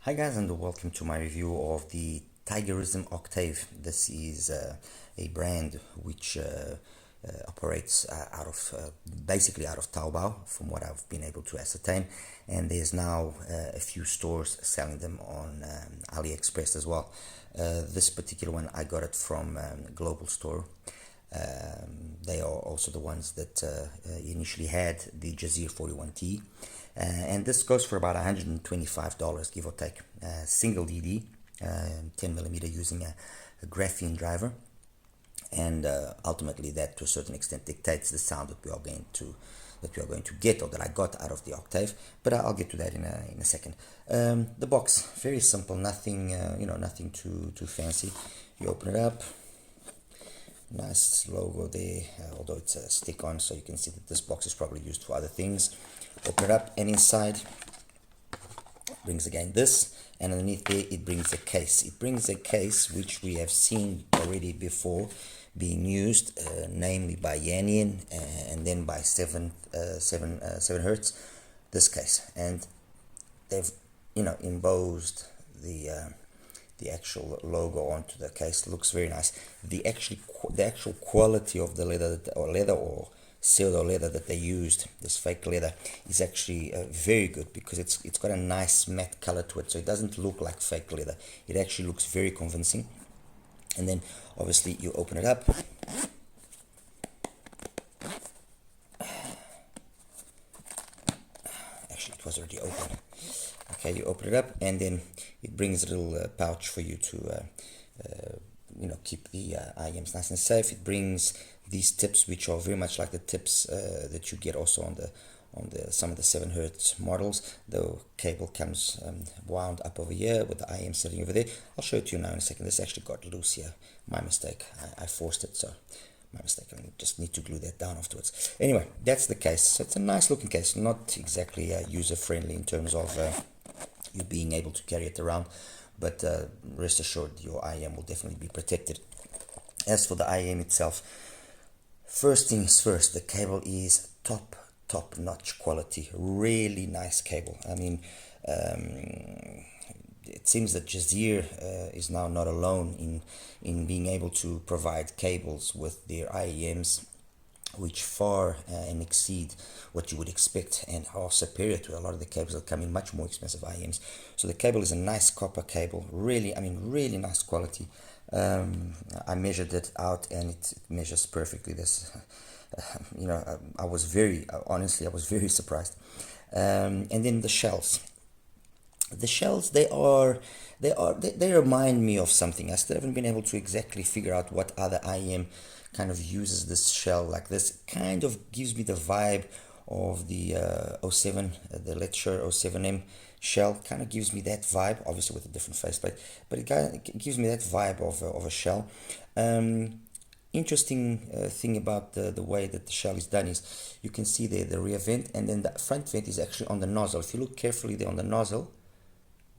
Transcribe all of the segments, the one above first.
Hi guys, and welcome to my review of the TIGERISM Octave. This is a brand which operates basically out of Taobao, from what I've been able to ascertain, and there's now a few stores selling them on AliExpress as well. This particular one, I got it from Global Store. They are also the ones that initially had the Jazeer 41T, and this goes for about $125, give or take. Single DD, 10mm, using a graphene driver, and ultimately that to a certain extent dictates the sound that we are going to get, or that I got out of the Octave. But I'll get to that in a second. The box, very simple, nothing nothing too fancy. You open it up. Nice logo there, although it's a stick-on, so you can see that this box is probably used for other things. Open it up, and inside brings again this, and underneath there it brings a case. It brings a case which we have seen already before being used, namely by Yannian and then by 7 Hertz. This case, and they've embossed the actual logo onto the case. Looks very nice. The actual quality of the leather or pseudo leather that they used, this fake leather, is actually very good, because it's got a nice matte color to it, so it doesn't look like fake leather. It actually looks very convincing. And then obviously you open it up. Actually, it was already open. Okay, you open it up, and then it brings a little pouch for you to keep the IEMs nice and safe. It brings these tips, which are very much like the tips that you get also on some of the 7 Hertz models. The cable comes wound up over here with the IEM sitting over there. I'll show it to you now in a second. This actually got loose here. My mistake. I forced it, so my mistake. I just need to glue that down afterwards. Anyway, that's the case. So it's a nice looking case, not exactly user friendly in terms of you being able to carry it around, but rest assured your IEM will definitely be protected. As for the IEM itself, first things first, the cable is top notch quality. Really nice cable. I mean, it seems that Jazeer is now not alone in being able to provide cables with their IEMs which far and exceed what you would expect, and are superior to a lot of the cables that come in much more expensive IEMs. So the cable is a nice copper cable, really nice quality. I measured it out, and it measures perfectly. This, I was very surprised. And then the shells. The shells, they remind me of something. I still haven't been able to exactly figure out what other IEM kind of uses this shell like this. It kind of gives me the vibe of the 07, the LITZ 07M shell. Kind of gives me that vibe, obviously with a different faceplate, but it gives me that vibe of a shell. Interesting thing about the way that the shell is done is you can see there the rear vent, and then the front vent is actually on the nozzle. If you look carefully there on the nozzle,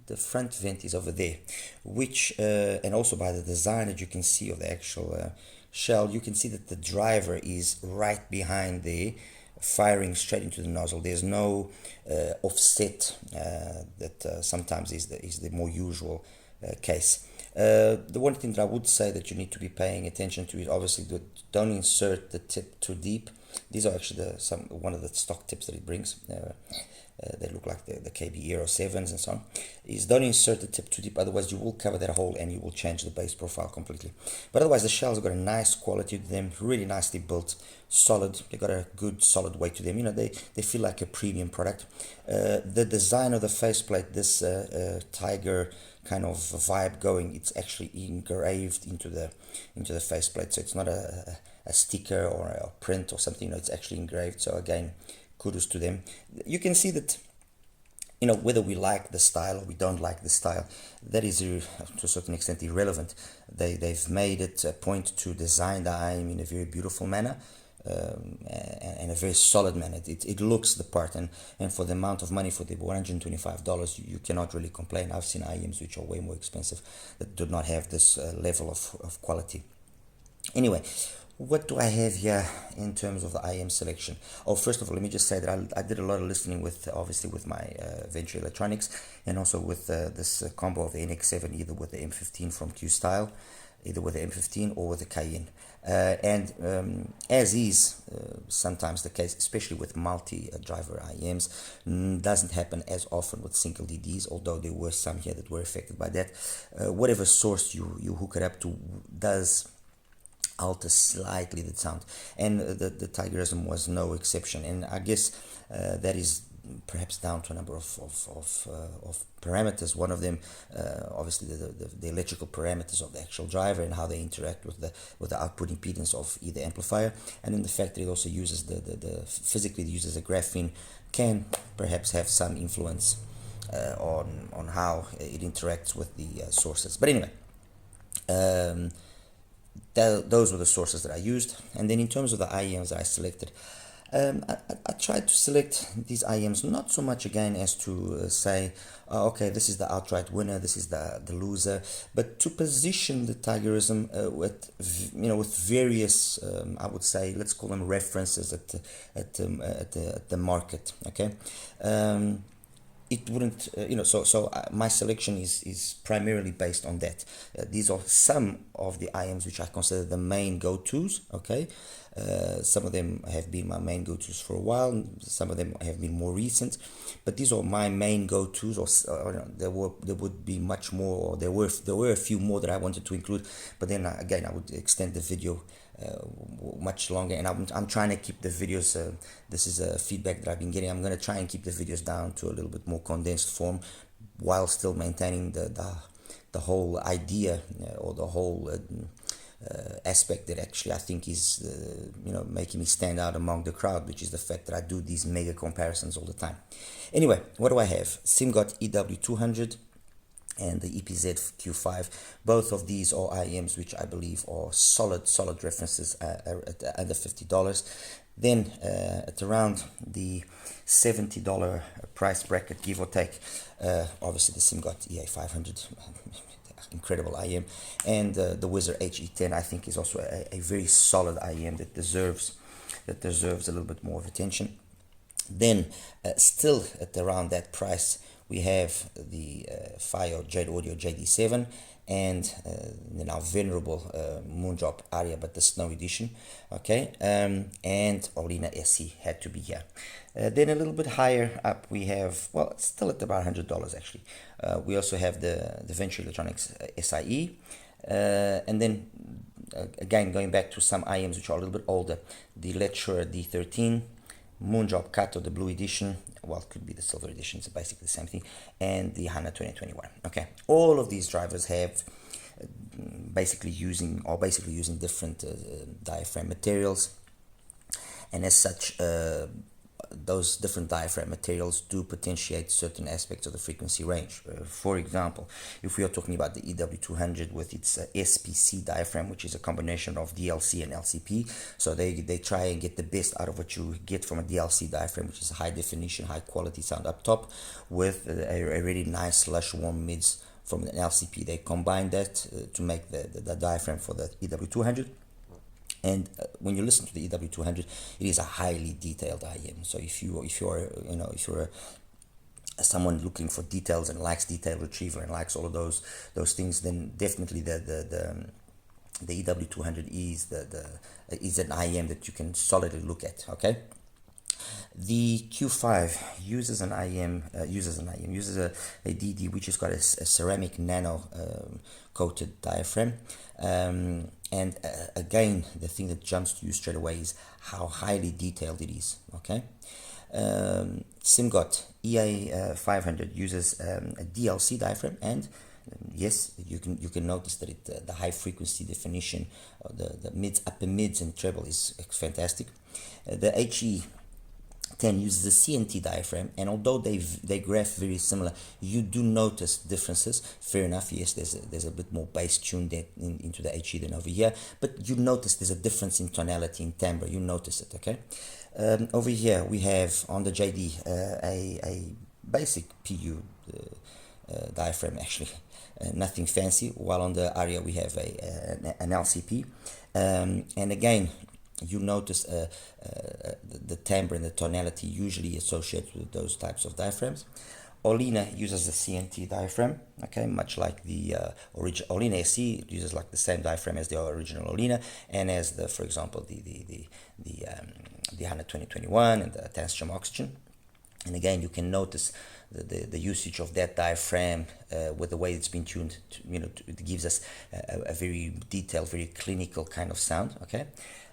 the front vent is over there, which and also by the design that you can see of the actual shell, you can see that the driver is right behind there, firing straight into the nozzle. There's no offset that sometimes is the more usual case. The one thing that I would say that you need to be paying attention to is obviously don't insert the tip too deep. These are actually one of the stock tips that it brings. They look like the KB Euro 7s and so on. Is don't insert the tip too deep, otherwise you will cover that hole and you will change the bass profile completely. But otherwise the shells have got a nice quality to them, really nicely built, solid. They got a good solid weight to them. They feel like a premium product. The design of the faceplate, this tiger kind of vibe going, it's actually engraved into the faceplate, so it's not a sticker or a print or something. It's actually engraved. So again, kudos to them. You can see that, whether we like the style or we don't like the style, that is to a certain extent irrelevant. They've made it a point to design the IEM in a very beautiful manner, and a very solid manner. It looks the part, and for the amount of money, for the $125, you cannot really complain. I've seen IEMs which are way more expensive that do not have this level of quality. Anyway, What do I have here in terms of the IM selection? Oh, first of all, let me just say that I did a lot of listening with, obviously, with my Venture Electronics, and also with this combo of the NX7, either with the M15 from Q Style, either with the M15 or with the Cayenne. As is sometimes the case, especially with multi-driver IMs, doesn't happen as often with single DDs, although there were some here that were affected by that. Whatever source you hook it up to does alter slightly the sound, and the TIGERISM was no exception. And I guess that is perhaps down to a number of parameters. One of them, obviously, the electrical parameters of the actual driver and how they interact with the output impedance of either amplifier, and then the fact that it also uses physically uses a graphene can perhaps have some influence on how it interacts with the sources. But anyway. Those were the sources that I used. And then in terms of the IEMs that I selected, I tried to select these IEMs not so much again as to say, okay, this is the outright winner, this is the loser, but to position the TIGERISM with various, I would say, let's call them references at the market. Okay. It wouldn't, so my selection is primarily based on that. These are some of the IMs which I consider the main go-tos. Okay, some of them have been my main go-tos for a while. Some of them have been more recent, but these are my main go-tos. Or there would be much more, or there were a few more that I wanted to include, but then again I would extend the video much longer, and I'm trying to keep the videos, this is a feedback that I've been getting, I'm going to try and keep the videos down to a little bit more condensed form while still maintaining the whole idea or the whole aspect that actually I think is making me stand out among the crowd, which is the fact that I do these mega comparisons all the time. Anyway, what do I have? SIMGOT EW200 and the EPZ Q5. Both of these are IEMs which I believe are solid references at under $50. Then at around the $70 price bracket, give or take, obviously the SIMGOT EA500, incredible IEM, and the Wizard HE10 I think is also a very solid IEM that deserves a little bit more of attention. Then still at around that price, we have the FiO Jade Audio JD7 and the now venerable Moondrop Aria, but the Snow Edition. Okay, and Orina SE had to be here. Then a little bit higher up we have, well, still at about $100 actually. We also have the Venture Electronics SIE, and then again going back to some IEMs which are a little bit older, the Lecturer D13, Moondrop Kato, the blue edition, well, it could be the silver edition, it's basically the same thing, and the HANA 2021. Okay, all of these drivers have basically using different diaphragm materials, and as such those different diaphragm materials do potentiate certain aspects of the frequency range. For example, if we are talking about the EW200 with its SPC diaphragm, which is a combination of DLC and LCP, so they try and get the best out of what you get from a DLC diaphragm, which is a high definition, high quality sound up top, with a really nice lush warm mids from an LCP. They combine that to make the diaphragm for the EW200. And when you listen to the EW200, it is a highly detailed IEM. So if you're someone looking for details and likes detail retrieval and likes all of those things, then definitely the EW200 is an IEM that you can solidly look at. Okay. The Q5 uses a DD which has got a ceramic nano coated diaphragm, and again, the thing that jumps to you straight away is how highly detailed it is. Okay, SIMGOT EA500 uses a DLC diaphragm, and yes, you can notice that the high frequency definition, the mids, upper mids, and treble is fantastic. The HE10 uses a CNT diaphragm, and although they graph very similar, you do notice differences. Fair enough, yes, there's a bit more bass tuned into the HE than over here, but you notice there's a difference in tonality, in timbre. You notice it. Okay, over here we have on the JD a basic PU diaphragm actually. Nothing fancy, while on the Aria we have an LCP. And again, you notice the timbre and the tonality usually associated with those types of diaphragms. Olina uses the CNT diaphragm, okay, much like the original Olina SC uses like the same diaphragm as the original Olina, and as the, for example, the HANA 2021 and the Detachable Oxygen. And again, you can notice the usage of that diaphragm with the way it's been tuned. It gives us a very detailed, very clinical kind of sound. Okay.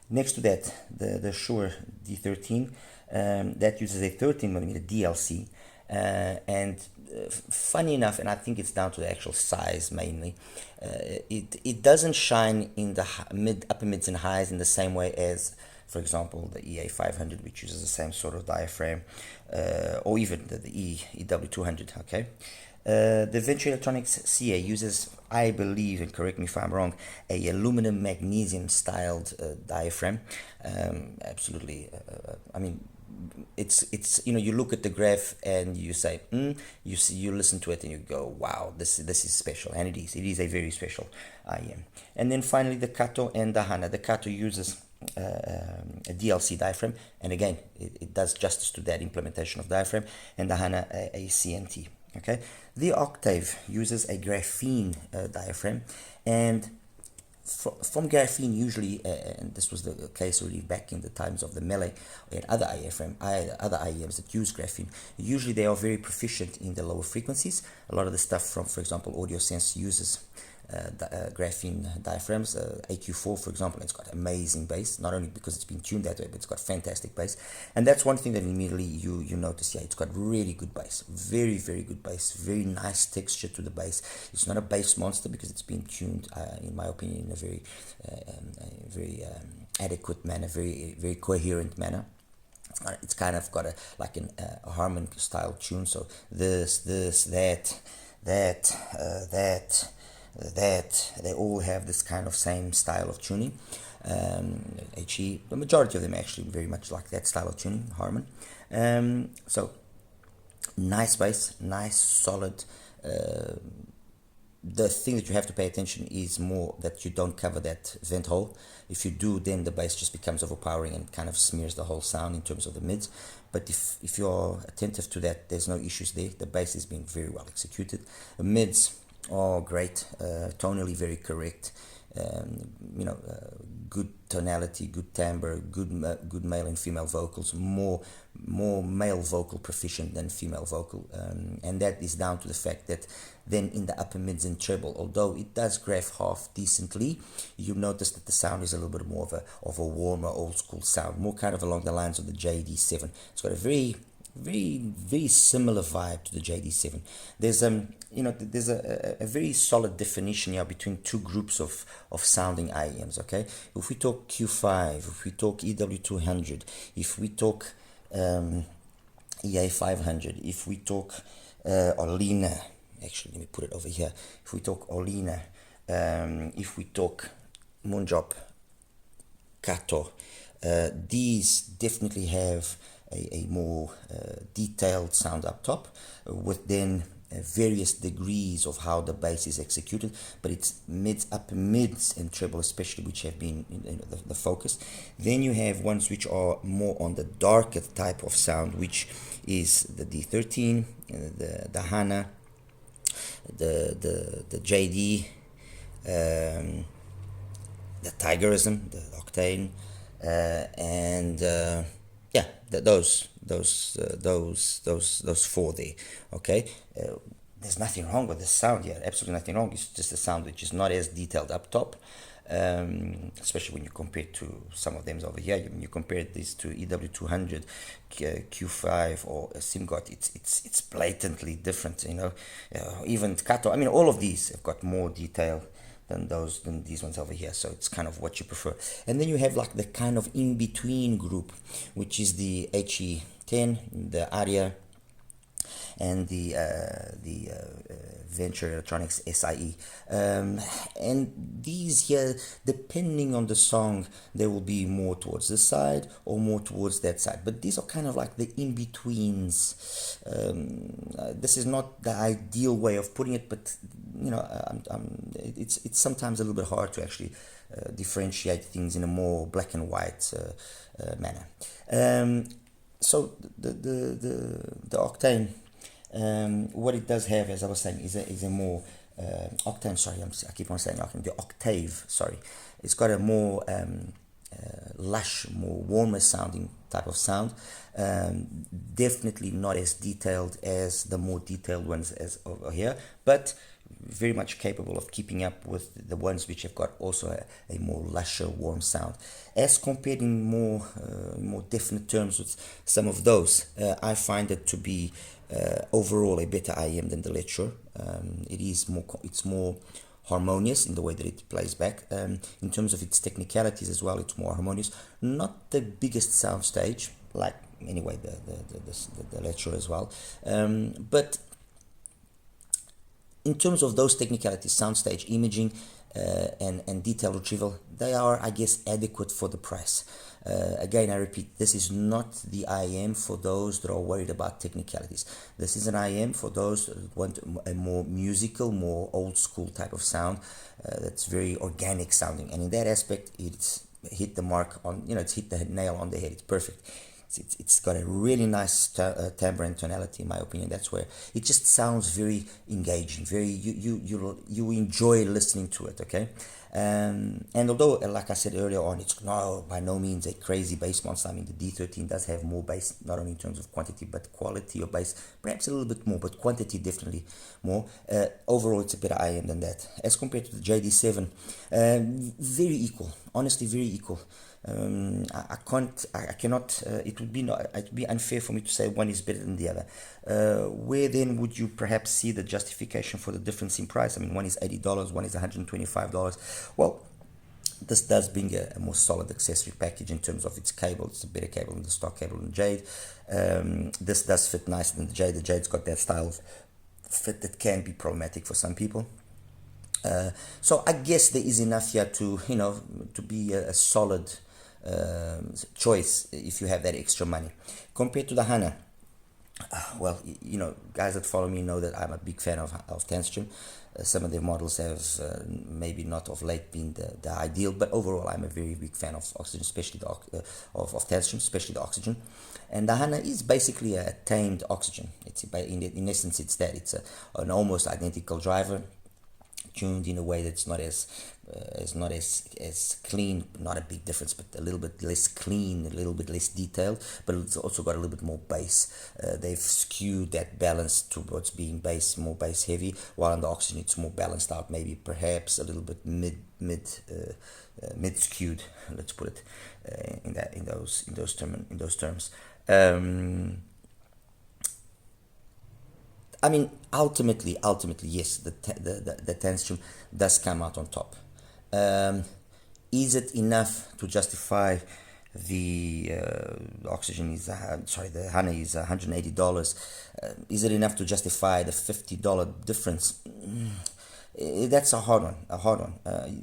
Next to that, the Shure D13 that uses a 13mm DLC. And funny enough, and I think it's down to the actual size mainly, it doesn't shine in the upper mids and highs in the same way as, for example, the EA500, which uses the same sort of diaphragm, or even the EW200. Okay, the Venture Electronics CA uses, I believe, and correct me if I'm wrong, a aluminum magnesium styled diaphragm. Absolutely, I mean, it's you look at the graph and you say you listen to it and you go, wow, this is special, and it is a very special IEM. And then finally the Kato and the HANA. The Kato uses a DLC diaphragm, and again it does justice to that implementation of diaphragm, and the HANA a CNT. Okay, the Octave uses a graphene diaphragm, and from graphene usually, and this was the case really back in the times of the Melee and other IEMs that use graphene, usually they are very proficient in the lower frequencies. A lot of the stuff from, for example, AudioSense uses graphene diaphragms. AQ4, for example, it's got amazing bass, not only because it's been tuned that way, but it's got fantastic bass. And that's one thing that immediately you notice. Yeah, it's got really good bass, very, very good bass, very nice texture to the bass. It's not a bass monster because it's been tuned, in my opinion, in a very adequate manner, very, very coherent manner. It's kind of got a harmonic style tune. So this, that, they all have this kind of same style of tuning. HE, the majority of them actually very much like that style of tuning, Harman. So nice bass, nice solid. The thing that you have to pay attention is more that you don't cover that vent hole. If you do, then the bass just becomes overpowering and kind of smears the whole sound in terms of the mids. But if you're attentive to that, there's no issues there. The bass is being very well executed. The mids are great, tonally very correct. Good tonality, good timbre, good male and female vocals, more male vocal proficient than female vocal, and that is down to the fact that then in the upper mids and treble, although it does graph half decently, you notice that the sound is a little bit more of a warmer old school sound, more kind of along the lines of the JD7. It's got a very, very similar vibe to the JD7. There's a very solid definition here between two groups of sounding IEMs. Okay, if we talk Q5, if we talk EW200, if we talk EA500, if we talk Olina, actually let me put it over here, if we talk Olina, if we talk Munjop, Kato, these definitely have a more detailed sound up top, with then various degrees of how the bass is executed, but it's mids, upper mids and treble especially, which have been the focus. Then you have ones which are more on the darker type of sound, which is the D13, the HANA, the JD, the TIGERISM, the Octane, and yeah, those four there. Okay, there's nothing wrong with the sound here, absolutely nothing wrong. It's just a sound which is not as detailed up top, especially when you compare it to some of them over here. When you compare this to EW200, Q5 or SimGot, it's blatantly different. Even Kato. I mean, all of these have got more detail than these ones over here, so it's kind of what you prefer. And then you have like the kind of in-between group, which is the HE10, the Aria, and the Venture Electronics SIE. And these here, depending on the song, they will be more towards this side or more towards that side. But these are kind of like the in-betweens. This is not the ideal way of putting it, but it's sometimes a little bit hard to actually differentiate things in a more black and white manner. So the Octane, what it does have, as I was saying, is a more Octane. Sorry, I keep on saying Octane. The Octave, sorry, it's got a more lush, more warmer sounding type of sound. Definitely not as detailed as the more detailed ones as over here, but very much capable of keeping up with the ones which have got also a more lusher, warm sound. As compared in more definite terms with some of those, I find it to be overall a better IEM than the LITZ. It's more harmonious in the way that it plays back. In terms of its technicalities as well, it's more harmonious. Not the biggest sound stage, like anyway the LITZ as well, but in terms of those technicalities, soundstage, imaging, and detail retrieval, they are, I guess, adequate for the price. Again, I repeat, this is not the IEM for those that are worried about technicalities. This is an IEM for those that want a more musical, more old school type of sound that's very organic sounding. And in that aspect, it's hit the mark on, it's hit the nail on the head. It's perfect. It's got a really nice timbre and tonality, in my opinion. That's where it just sounds very engaging, very you enjoy listening to it. Okay, and although, like I said earlier on, it's by no means a crazy bass monster. I mean, the D13 does have more bass, not only in terms of quantity but quality of bass, perhaps a little bit more, but quantity definitely more. Overall, it's a better IM than that as compared to the JD7. Very equal, honestly, very equal. I cannot. It would be unfair for me to say one is better than the other. Where then would you perhaps see the justification for the difference in price? I mean, one is $80, one is $125. Well, this does bring a more solid accessory package in terms of its cable. It's a better cable than the stock cable in Jade. This does fit nicer than the Jade. The Jade's got that style of fit that can be problematic for some people. So I guess there is enough here to be a solid choice if you have that extra money compared to the Hana. Well, guys that follow me know that I'm a big fan of Tensstrom. Some of their models have maybe not of late been the ideal, but overall I'm a very big fan of Oxygen, especially of Tensstrom, especially the Oxygen. And the Hana is basically a tamed Oxygen. It's in essence it's that. It's an almost identical driver, tuned in a way that's not as clean, not a big difference, but a little bit less clean, a little bit less detailed, but it's also got a little bit more bass. They've skewed that balance towards being more bass heavy, while on the Oxygen it's more balanced out, maybe perhaps a little bit mid skewed, let's put it in those terms. I mean, ultimately, yes, the Tensstrom does come out on top. Is it enough to justify the Oxygen is the Hana is $180? Is it enough to justify the $50 difference? That's a hard one.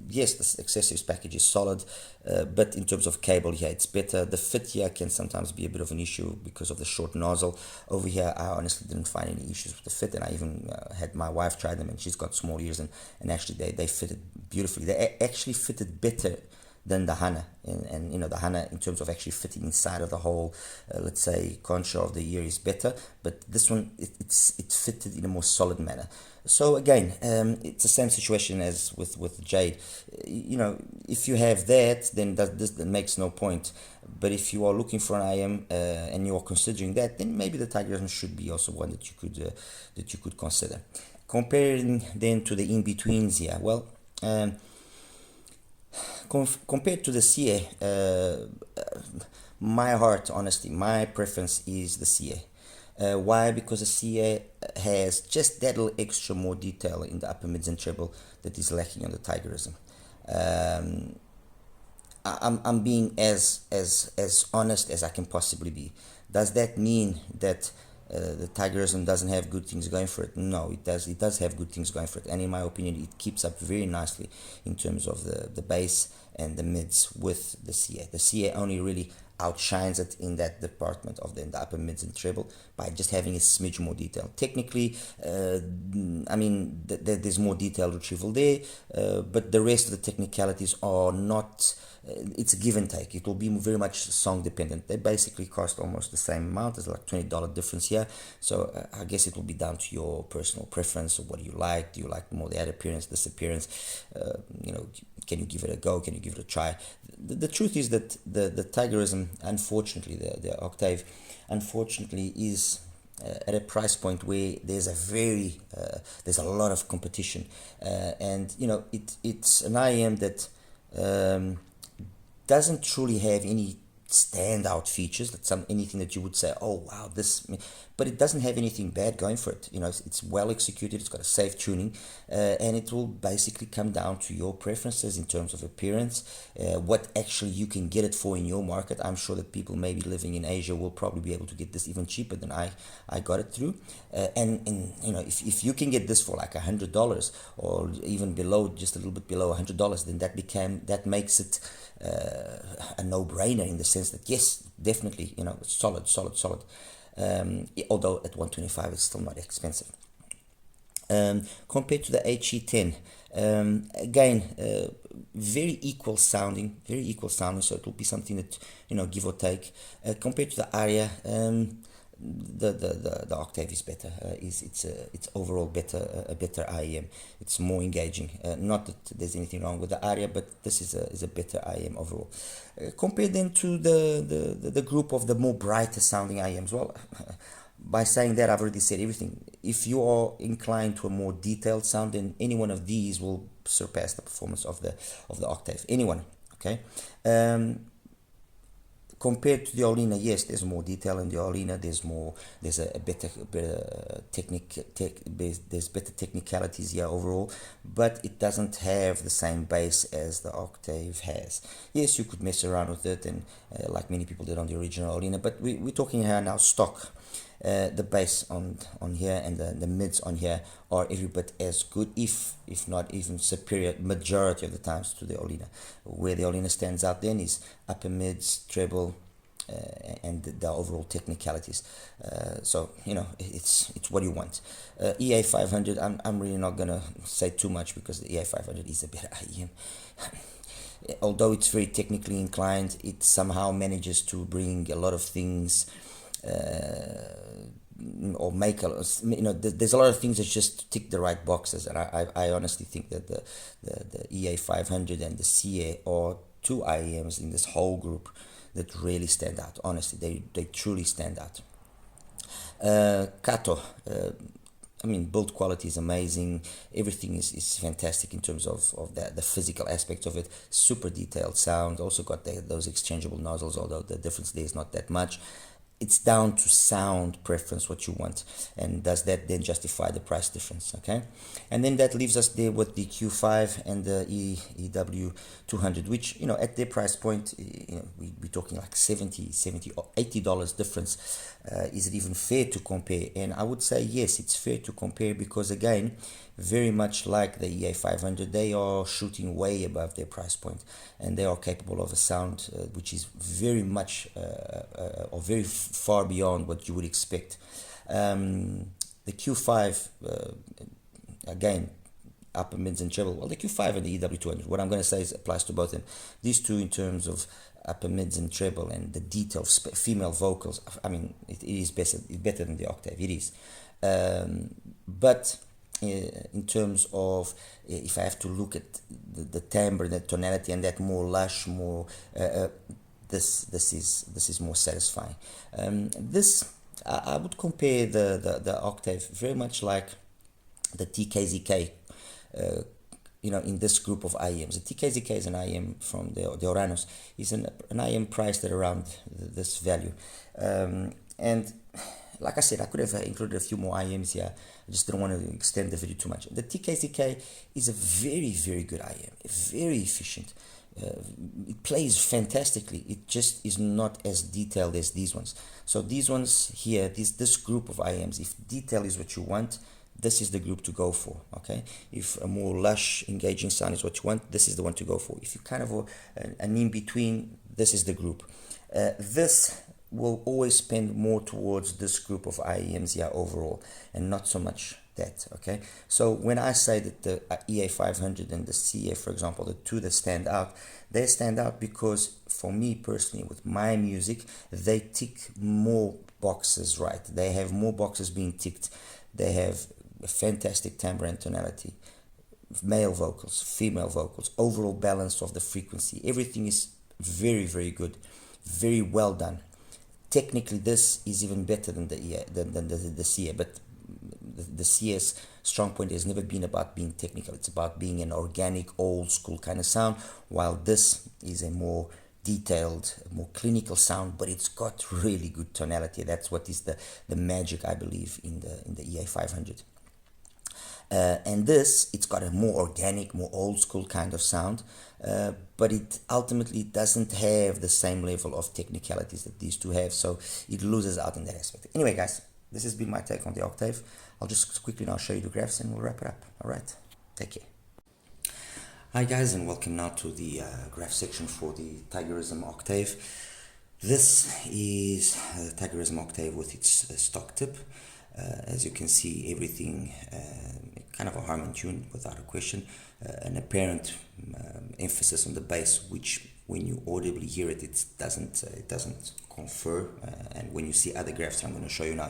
Yes, the accessories package is solid, but in terms of cable, yeah, it's better. The fit here can sometimes be a bit of an issue because of the short nozzle. Over here, I honestly didn't find any issues with the fit, and I even had my wife try them, and she's got small ears, and actually they fitted beautifully. They actually fitted better than the Hana, and the Hana in terms of actually fitting inside of the whole, let's say, concha of the ear is better, but this one it fitted in a more solid manner. So again, it's the same situation as with Jade. If you have that, then that makes no point. But if you are looking for an IM and you are considering that, then maybe the TIGERISM should be also one that you could consider. Comparing then to the in-betweens here, well. Compared to the CA, my heart, honestly, my preference is the CA. Why? Because the CA has just that little extra more detail in the upper mids and treble that is lacking on the TIGERISM. I'm being as honest as I can possibly be. Does that mean that the TIGERISM doesn't have good things going for it. No, it does. It does have good things going for it, and in my opinion, it keeps up very nicely in terms of the bass and the mids with the CA. The CA only really outshines it in that department of the upper mids and treble by just having a smidge more detail. Technically, I mean, there's more detailed retrieval there, but the rest of the technicalities are not. It's a give and take. It will be very much song dependent. They basically cost almost the same amount. There's like $20 difference here. So I guess it will be down to your personal preference. Or what do you like? Do you like more the ad appearance, this appearance? You know, can you give it a go? Can you give it a try? The truth is that the TIGERISM, unfortunately, the Octave, unfortunately, is at a price point where there's a lot of competition, and you know it's an IM that doesn't truly have any standout features, that anything that you would say, oh wow, this, but it doesn't have anything bad going for it. You know, it's well executed, it's got a safe tuning, and it will basically come down to your preferences in terms of appearance, what actually you can get it for in your market. I'm sure that people maybe living in Asia will probably be able to get this even cheaper than I got it through, and you know, if you can get this for like $100 or even below, just a little bit below $100, then that makes it a no-brainer in the sense that yes, definitely, you know, it's solid. Although at $125 it's still not expensive. Compared to the HE10, again, very equal sounding, so it will be something that, you know, give or take. Compared to the Aria, the Octave is better. It's overall better, a better IEM. It's more engaging. Not that there's anything wrong with the Aria, but this is a better IEM overall. Compare them to the group of the more brighter sounding IEMs. Well, by saying that, I've already said everything. If you are inclined to a more detailed sound, then any one of these will surpass the performance of the Octave. Anyone, okay? Compared to the Olina, yes, there's more detail in the Olina. There's a better there's better technicalities here overall, but it doesn't have the same bass as the Octave has. Yes, you could mess around with it, and like many people did on the original Olina, but we're talking here now stock. The bass on here and the mids on here are every bit as good, if not even superior, majority of the times to the Olina. Where the Olina stands out then is upper mids, treble, and the overall technicalities. So you know, it's what you want. EA 500, I'm really not gonna say too much because the EA 500 is a better IEM. Although it's very technically inclined, it somehow manages to bring a lot of things. Or make there's a lot of things that just tick the right boxes, and I honestly think that the EA 500 and the CA are two IEMs in this whole group that really stand out. Honestly, they truly stand out. Kato, I mean, build quality is amazing. Everything is fantastic in terms of the physical aspects of it. Super detailed sound. Also got those exchangeable nozzles, although the difference there is not that much. It's down to sound preference, what you want, and does that then justify the price difference? Okay, and then that leaves us there with the Q5 and the EW 200, which, you know, at their price point, you know, we're talking like $70 or $80 difference. Is it even fair to compare? And I would say yes, it's fair to compare, because again, very much like the EA 500, they are shooting way above their price point, and they are capable of a sound which is very much or very far beyond what you would expect. The Q5, again, upper mids and treble. Well, the Q5 and the EW200, what I'm going to say is applies to both of them. These two, in terms of upper mids and treble and the detail of female vocals, I mean, it is better than the Octave. It is, but in terms of, if I have to look at the timbre, the tonality, and that more lush, more this is more satisfying. I would compare the Octave very much like the TKZK. You know, in this group of IEMs, the TKZK is an IEM from the Oranos. Is an IEM priced at around this value, and like I said, I could have included a few more IEMs here. I just didn't want to extend the video too much. The TKZK is a very, very good IEM, very efficient. it plays fantastically. It just is not as detailed as these ones. So these ones here, this group of IEMs, if detail is what you want, this is the group to go for. Okay, if a more lush, engaging sound is what you want, this is the one to go for. If you kind of an in between, this is the group. This will always spend more towards this group of IEMs here overall, and not so much that. Okay, so when I say that the EA500 and the CA, for example, the two that stand out, they stand out because for me personally, with my music, they tick more boxes, right? They have more boxes being ticked. They have a fantastic timbre and tonality, male vocals, female vocals, overall balance of the frequency. Everything is very, very good, very well done. Technically, this is even better than the EA, than the CA, but the CS strong point has never been about being technical. It's about being an organic, old school kind of sound, while this is a more detailed, more clinical sound, but it's got really good tonality. That's what is the magic, I believe, in the EA500. And this, it's got a more organic, more old school kind of sound, but it ultimately doesn't have the same level of technicalities that these two have, so it loses out in that aspect. Anyway, guys, this has been my take on the Octave. I'll just quickly now show you the graphs and we'll wrap it up. All right, take care. Hi guys, and welcome now to the graph section for the TIGERISM Octave. This is the TIGERISM Octave with its stock tip. As you can see, everything kind of a harmony tune without a question. An apparent emphasis on the bass, which when you audibly hear it, it doesn't confer. And when you see other graphs I'm going to show you now,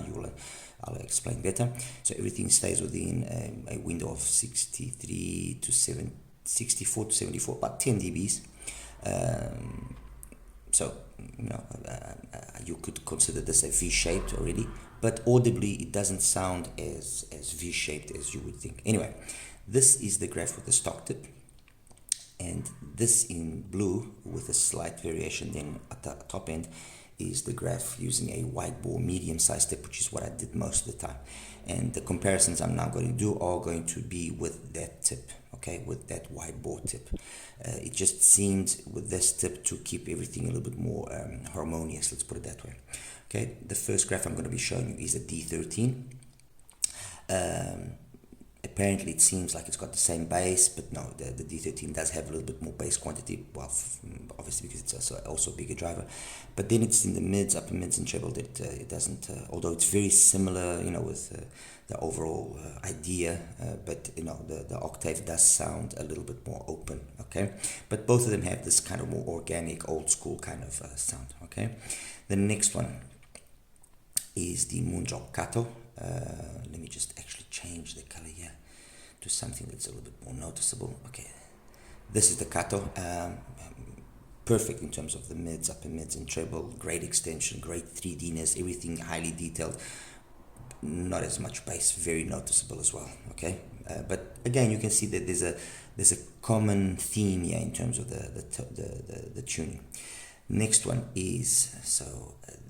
I'll explain better. So everything stays within a window of 63 to 64 to 74, about 10 dBs. So you could consider this a V-shaped already, but audibly it doesn't sound as V-shaped as you would think. Anyway, this is the graph with the stock tip, and this in blue with a slight variation then at the top end is the graph using a wide bore medium sized tip, which is what I did most of the time. And the comparisons I'm now going to do are going to be with that tip, okay, with that wide bore tip. It just seemed with this tip to keep everything a little bit more harmonious, let's put it that way. Okay, the first graph I'm going to be showing you is a D13. Apparently it seems like it's got the same bass, but no, the D13 does have a little bit more bass quantity, well, obviously because it's also a bigger driver. But then it's in the mids, upper mids and treble that it doesn't, although it's very similar, with the overall idea, but the octave does sound a little bit more open, okay? But both of them have this kind of more organic, old school kind of sound, okay? The next one is the Moondrop Kato. Let me just actually change the color here to something that's a little bit more noticeable. Okay, this is the Kato. Perfect in terms of the mids, upper mids and treble. Great extension, great 3D-ness, everything highly detailed. Not as much bass, very noticeable as well. Okay, but again, you can see that there's a common theme here in terms of the tuning. Next one is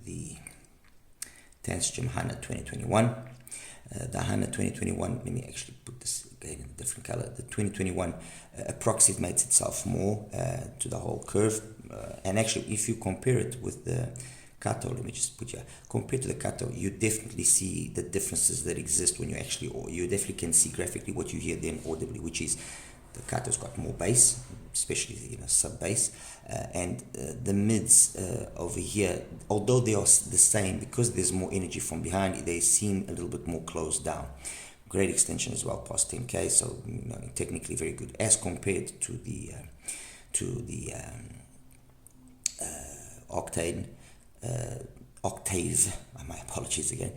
the Tanstrom HANA 2021. The HANA 2021, let me actually put this again in a different color. The 2021 approximates itself more to the whole curve. And actually, if you compare it with the Kato, let me just put here, compared to the Kato, you definitely see the differences that exist when you actually, or you definitely can see graphically what you hear then audibly, which is the Kato's got more bass, especially sub bass, and the mids over here, although they are the same, because there's more energy from behind, they seem a little bit more closed down. Great extension as well, past 10K, so technically very good as compared to the Octave. My apologies again.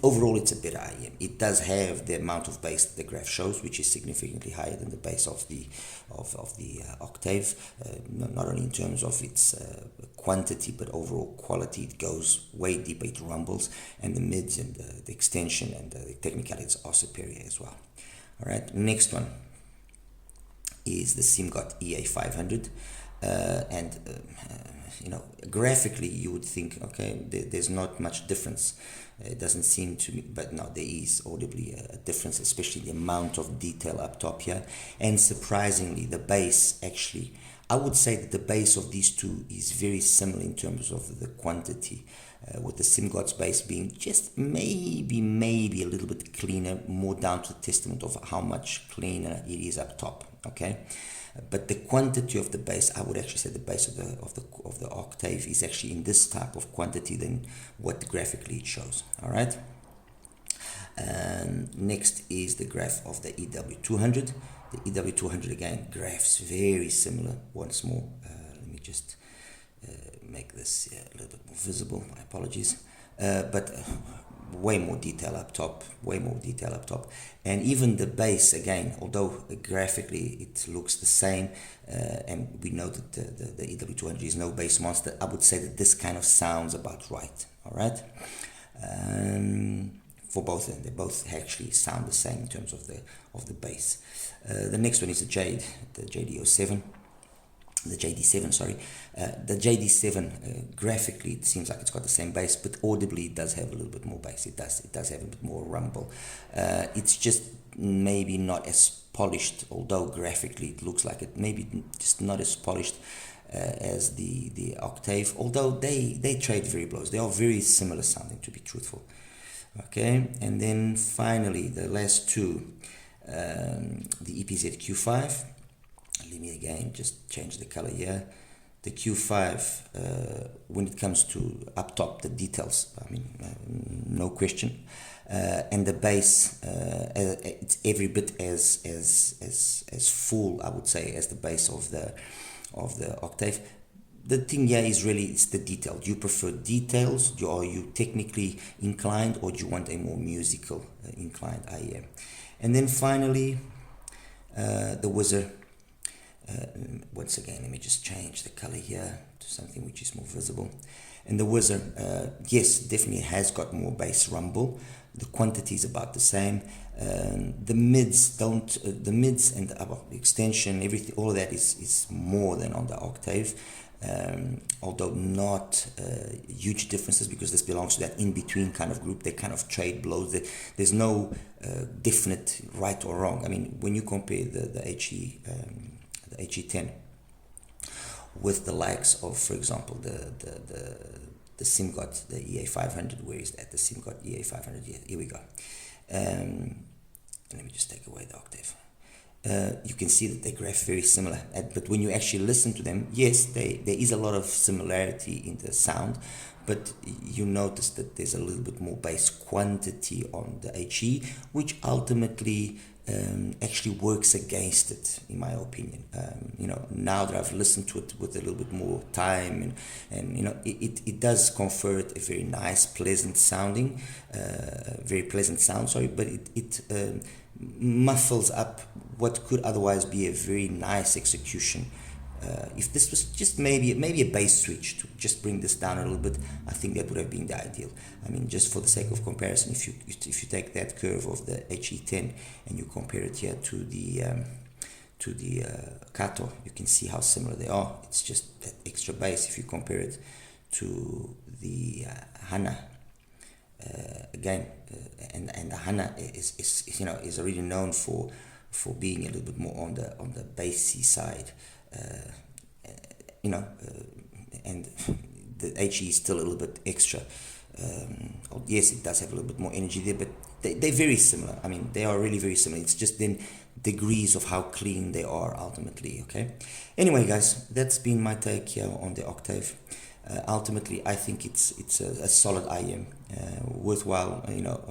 Overall it's a better IEM. It does have the amount of bass that the graph shows, which is significantly higher than the bass of the Octave. Not only in terms of its quantity, but overall quality. It goes way deeper. It rumbles, and the mids and the extension and the technicalities are superior as well. All right. Next one is the SIMGOT EA500. and you know, graphically you would think, okay, there's not much difference. It doesn't seem to me, but no, there is audibly a difference, especially the amount of detail up top here. And surprisingly, the bass actually, I would say that the bass of these two is very similar in terms of the quantity, with the SIMGOT's bass being just maybe a little bit cleaner, more down to the testament of how much cleaner it is up top, okay? But the quantity of the bass, I would actually say the bass of the octave is actually in this type of quantity than what graphically it shows. All right. Next is the graph of the EW200. The EW200 again, graphs very similar. Once more, let me just make this a little bit more visible. My apologies, but way more detail up top, and even the bass again, although graphically it looks the same, and we know that the EW200 is no bass monster, I would say that this kind of sounds about right. All right, for both of them, they both actually sound the same in terms of the bass. The next one is the JD7, sorry. The JD7, graphically it seems like it's got the same bass, but audibly it does have a little bit more bass. It does have a bit more rumble. It's just maybe not as polished, although graphically it looks like it, maybe just not as polished as the Octave, although they trade very close. They are very similar sounding, to be truthful. Okay, and then finally the last two, the EPZ Q5. Let me again just change the color here. The Q5, when it comes to up top, the details, I mean, no question. And the bass, it's every bit as full, I would say, as the bass of the Octave. The thing here is really, it's the detail. Do you prefer details? Are you technically inclined, or do you want a more musical inclined IEM? And then finally, the Wizard. Once again, let me just change the color here to something which is more visible. And the Wizard, yes, definitely has got more bass rumble. The quantity is about the same. The mids the mids and the extension, everything, all of that is more than on the Octave. Although not huge differences, because this belongs to that in-between kind of group. They kind of trade blows. There's no definite right or wrong. I mean, when you compare the HE10 with the likes of, for example, the SIMGOT, the EA500, where is that? The SIMGOT EA500, here we go. Let me just take away the Octave. You can see that they graph very similar, but when you actually listen to them, yes, there is a lot of similarity in the sound, but you notice that there's a little bit more bass quantity on the HE, which ultimately actually works against it, in my opinion. You know, now that I've listened to it with a little bit more time, and you know, it does confer a very nice, pleasant sounding, very pleasant sound, sorry, but it muffles up what could otherwise be a very nice execution. If this was just maybe a bass switch to just bring this down a little bit, I think that would have been the ideal. I mean, just for the sake of comparison, if you take that curve of the HE10 and you compare it here to the Kato, you can see how similar they are. It's just that extra bass. If you compare it to the Hana, again, and the Hana is you know, is already known for being a little bit more on the bassy side. You know, and the HE is still a little bit extra. Yes, it does have a little bit more energy there, but they're very similar. I mean, they are really very similar. It's just then degrees of how clean they are ultimately. Okay. Anyway, guys, that's been my take here on the Octave. Ultimately, I think it's a solid IM, worthwhile. You know,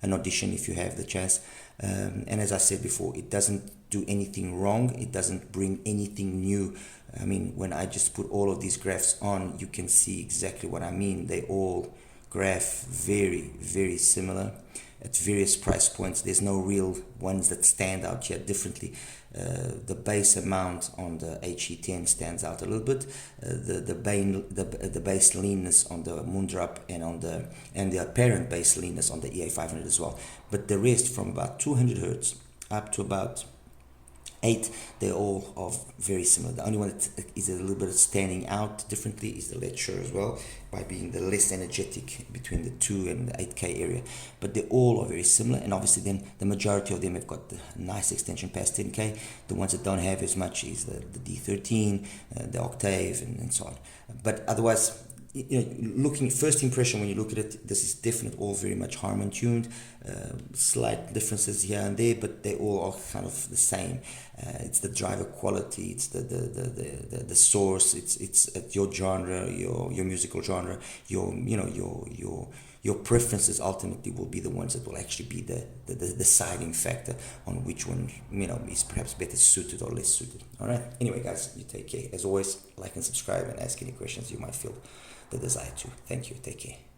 an audition if you have the chance. And as I said before, it doesn't do anything wrong. It doesn't bring anything new. I mean, when I just put all of these graphs on, you can see exactly what I mean. They all graph very, very similar at various price points. There's no real ones that stand out here differently. The bass amount on the HE10 stands out a little bit. The bass leanness on the Moondrap and the apparent bass leanness on the EA500 as well. But the rest, from about 200 hertz up to about 8, they all are very similar. The only one that is a little bit standing out differently is the LITZ as well, by being the less energetic between the 2 and the 8K area. But they all are very similar, and obviously then the majority of them have got the nice extension past 10K. The ones that don't have as much is the D13, the Octave, and so on. But otherwise, looking first impression when you look at it, this is definitely all very much Harman tuned. Slight differences here and there, but they all are kind of the same. It's the driver quality, it's the source, it's your genre, your musical genre, your preferences ultimately will be the ones that will actually be the deciding factor on which one is perhaps better suited or less suited. All right. Anyway, guys, you take care. As always, like and subscribe and ask any questions you might feel the desire to. Thank you. Take care.